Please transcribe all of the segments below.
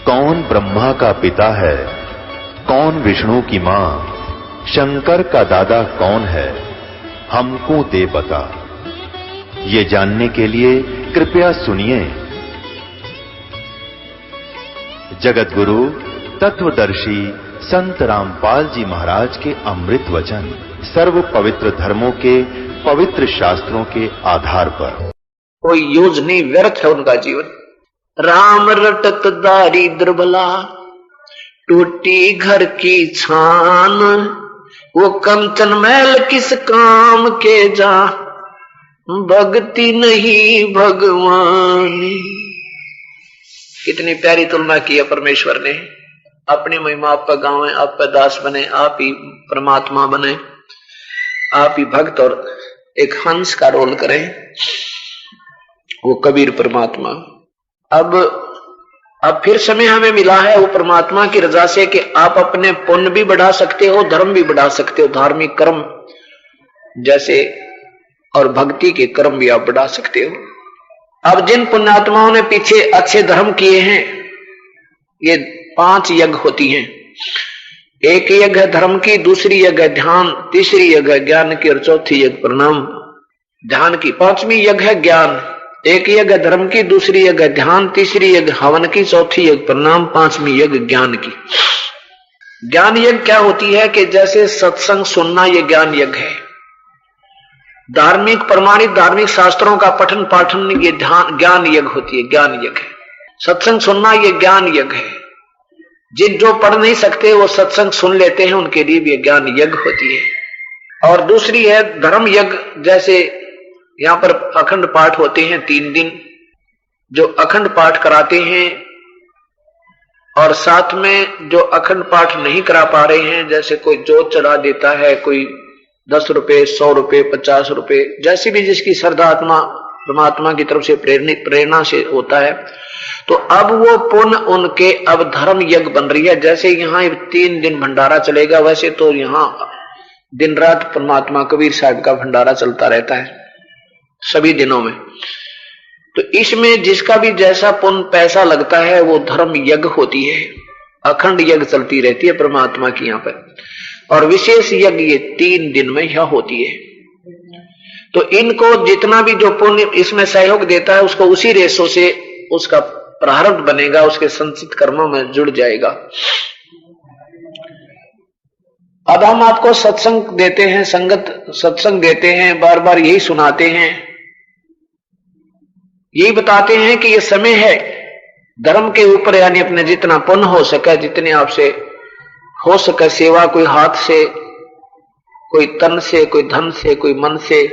कौन ब्रह्मा का पिता है, कौन विष्णु की मां, शंकर का दादा कौन है, हमको दे बता। ये जानने के लिए कृपया सुनिए। जगत गुरु तत्वदर्शी संत रामपाल जी महाराज के अमृत वचन सर्व पवित्र धर्मों के पवित्र शास्त्रों के आधार पर। कोई यूज नहीं, व्यर्थ है उनका जीवन। राम रटत दारिद्र भला, टूटी घर की छान, वो कंचन मैल किस काम के जा, भक्ति नहीं भगवान। कितनी प्यारी तुलना की है परमेश्वर ने। अपनी महिमा आप पर गावे, आप पर दास बने, आप ही परमात्मा बने, आप ही भक्त और एक हंस का रोल करें, वो कबीर परमात्मा। अब फिर समय हमें मिला है वो परमात्मा की रजा से कि आप अपने पुण्य भी बढ़ा सकते हो, धर्म भी बढ़ा सकते हो, धार्मिक कर्म जैसे और भक्ति के कर्म भी आप बढ़ा सकते हो। अब जिन पुण्यात्माओं ने पीछे अच्छे धर्म किए हैं, ये 5 यज्ञ होती हैं। एक यज्ञ है धर्म की, दूसरी यज्ञ है ध्यान, तीसरी यज्ञ है ज्ञान की और चौथी यज्ञ प्रणाम ध्यान की। 5वीं यज्ञ है ज्ञान। एक यज्ञ है धर्म की, दूसरी यज्ञ है ध्यान, तीसरी यज्ञ हवन की, चौथी यज्ञ प्रणाम, 5वीं यज्ञ ज्ञान की। ज्ञान यज्ञ क्या होती है कि जैसे सत्संग सुनना, ये ज्ञान यज्ञ है। धार्मिक प्रमाणित धार्मिक शास्त्रों का पठन पाठन, ये ध्यान ज्ञान यज्ञ होती है, ज्ञान यज्ञ है। सत्संग सुनना ये ज्ञान यज्ञ है। जिन जो पढ़ नहीं सकते वो सत्संग सुन लेते हैं, उनके लिए भी ज्ञान यज्ञ होती है। और दूसरी है धर्म यज्ञ। जैसे यहां पर अखंड पाठ होते हैं 3 दिन, जो अखंड पाठ कराते हैं, और साथ में जो अखंड पाठ नहीं करा पा रहे हैं, जैसे कोई जोत चढ़ा देता है, कोई 10 रुपए, 100 रुपए, 50 रुपए, जैसी भी जिसकी श्रद्धा आत्मा परमात्मा की तरफ से प्रेरणा से होता है, तो अब वो पुण्य उनके अब धर्म यज्ञ बन रही है। जैसे यहाँ 3 दिन भंडारा चलेगा, वैसे तो यहाँ दिन रात परमात्मा कबीर साहब का भंडारा चलता रहता है सभी दिनों में। तो इसमें जिसका भी जैसा पुण्य पैसा लगता है वो धर्म यज्ञ होती है। अखंड यज्ञ चलती रहती है परमात्मा की यहाँ पर, और विशेष यज्ञ ये 3 दिन में यह होती है। तो इनको जितना भी जो पुण्य इसमें सहयोग देता है, उसको उसी रेशों से उसका प्रारब्ध बनेगा, उसके संचित कर्मों में जुड़ जाएगा। अब हम आपको सत्संग देते हैं, संगत सत्संग देते हैं, बार बार यही सुनाते हैं, यही बताते हैं कि ये समय है धर्म के ऊपर, यानी अपने जितना पुण्य हो सके, जितने आपसे हो सके सेवा, कोई हाथ से, कोई तन से, कोई धन से, कोई मन से।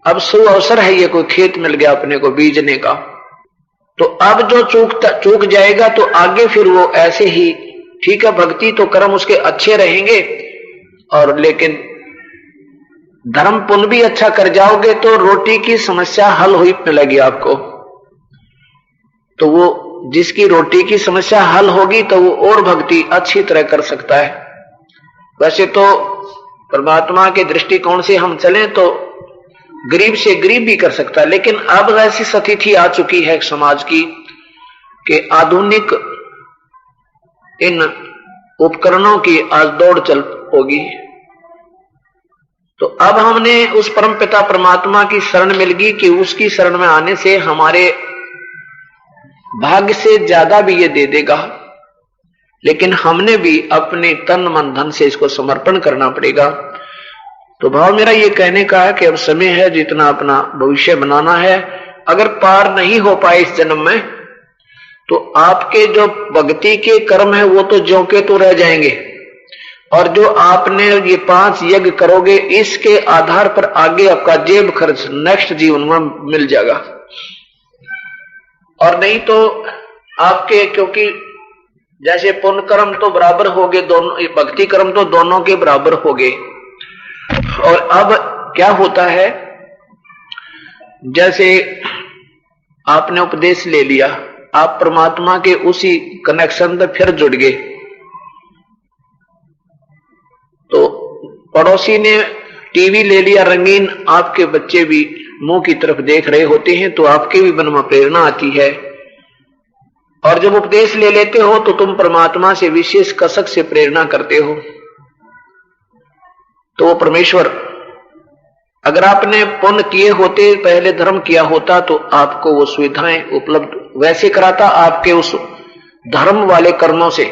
अब शुभ अवसर है ये, कोई खेत मिल गया अपने को बीजने का, तो अब जो चूक जाएगा तो आगे फिर वो ऐसे ही ठीक है, भक्ति तो कर्म उसके अच्छे रहेंगे, और लेकिन धर्म पुण्य भी अच्छा कर जाओगे तो रोटी की समस्या हल हुई मिलेगी आपको। तो वो जिसकी रोटी की समस्या हल होगी तो वो और भक्ति अच्छी तरह कर सकता है। वैसे तो परमात्मा के दृष्टिकोण से हम चलें तो गरीब से गरीब भी कर सकता है, लेकिन अब ऐसी स्थिति आ चुकी है समाज की कि आधुनिक इन उपकरणों की आज दौड़ चल होगी। तो अब हमने उस परम पिता परमात्मा की शरण मिल गई कि उसकी शरण में आने से हमारे भाग्य से ज्यादा भी ये दे देगा, लेकिन हमने भी अपने तन मन धन से इसको समर्पण करना पड़ेगा। तो भाव मेरा ये कहने का है कि अब समय है जितना अपना भविष्य बनाना है। अगर पार नहीं हो पाए इस जन्म में, तो आपके जो भक्ति के कर्म है वो तो ज्यों के तो रह जाएंगे, और जो आपने ये 5 यज्ञ करोगे इसके आधार पर आगे आपका जेब खर्च नेक्स्ट जीवन में मिल जाएगा। और नहीं तो आपके, क्योंकि जैसे पुण्य कर्म तो बराबर हो गए, दोनों भक्ति कर्म तो दोनों के बराबर हो गए। और अब क्या होता है, जैसे आपने उपदेश ले लिया, आप परमात्मा के उसी कनेक्शन में फिर जुड़ गए, तो पड़ोसी ने टीवी ले लिया रंगीन, आपके बच्चे भी मुंह की तरफ देख रहे होते हैं, तो आपके भी मन में प्रेरणा आती है और जब उपदेश ले लेते हो तो तुम परमात्मा से विशेष कसक से प्रेरणा करते हो। तो वो परमेश्वर, अगर आपने पुण्य किए होते, पहले धर्म किया होता, तो आपको वो सुविधाएं उपलब्ध वैसे कराता आपके उस धर्म वाले कर्मों से।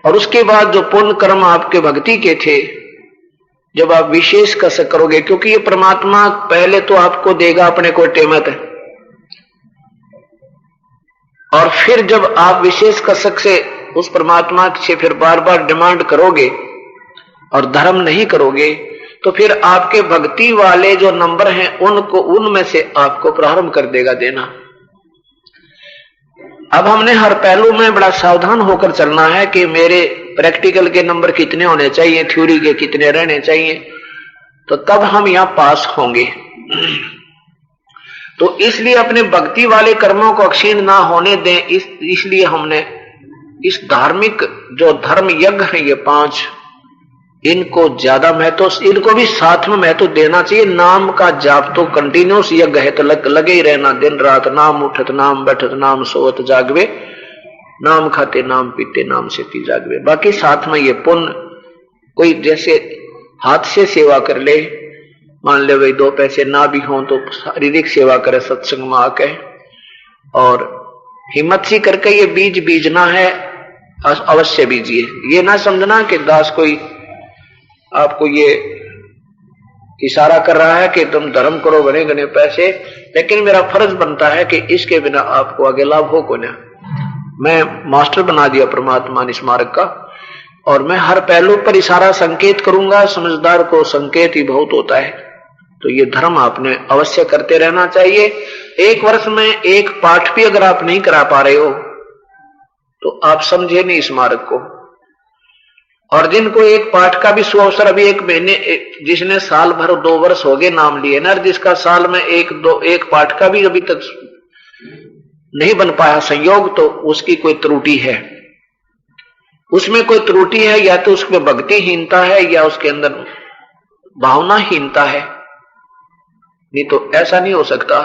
और उसके बाद जो पुण्य कर्म आपके भक्ति के थे, जब आप विशेष कसक करोगे, क्योंकि ये परमात्मा पहले तो आपको देगा अपने को टेमत है, और फिर जब आप विशेष कसक से उस परमात्मा से फिर बार बार डिमांड करोगे और धर्म नहीं करोगे, तो फिर आपके भक्ति वाले जो नंबर हैं उनको, उनमें से आपको प्रारंभ कर देगा देना। अब हमने हर पहलू में बड़ा सावधान होकर चलना है कि मेरे प्रैक्टिकल के नंबर कितने होने चाहिए, थ्योरी के कितने रहने चाहिए, तो तब हम यहां पास होंगे। तो इसलिए अपने भक्ति वाले कर्मों को क्षीण ना होने दें, इसलिए हमने इस धार्मिक जो धर्म यज्ञ है ये 5, इनको ज्यादा महत्व, इनको भी साथ में महत्व देना चाहिए। नाम का जाप तो कंटिन्यूस यज्ञ है, तो लगे ही रहना दिन रात, नाम उठत नाम बैठत नाम सोवत जागवे, नाम खाते नाम पीते नाम से पी जागवे। बाकी साथ में ये पुण्य, कोई जैसे हाथ से सेवा कर ले, मान ले भाई 2 पैसे ना भी हों तो शारीरिक सेवा करे सत्संग में आके, और हिम्मत सी करके ये बीज बीजना है, अवश्य बीजिए। ये ना समझना कि दास कोई आपको ये इशारा कर रहा है कि तुम धर्म करो बने गने पैसे, लेकिन मेरा फर्ज बनता है कि इसके बिना आपको आगे लाभ हो को ना। मैं मास्टर बना दिया परमात्मा ने स्मारक का, और मैं हर पहलू पर इशारा संकेत करूंगा। समझदार को संकेत ही बहुत होता है। तो ये धर्म आपने अवश्य करते रहना चाहिए। 1 वर्ष में 1 पाठ भी अगर आप नहीं करा पा रहे हो तो आप समझे नहीं स्मारक को। और जिनको 1 पाठ का भी सुअवसर, अभी 1 महीने, जिसने साल भर 2 वर्ष हो गए नाम लिए ना, जिसका साल में 1 पाठ का भी अभी तक नहीं बन पाया संयोग, तो उसकी कोई त्रुटि है, उसमें कोई त्रुटि है। या तो उसमें भक्तिहीनता है या उसके अंदर भावनाहीनता है, नहीं तो ऐसा नहीं हो सकता।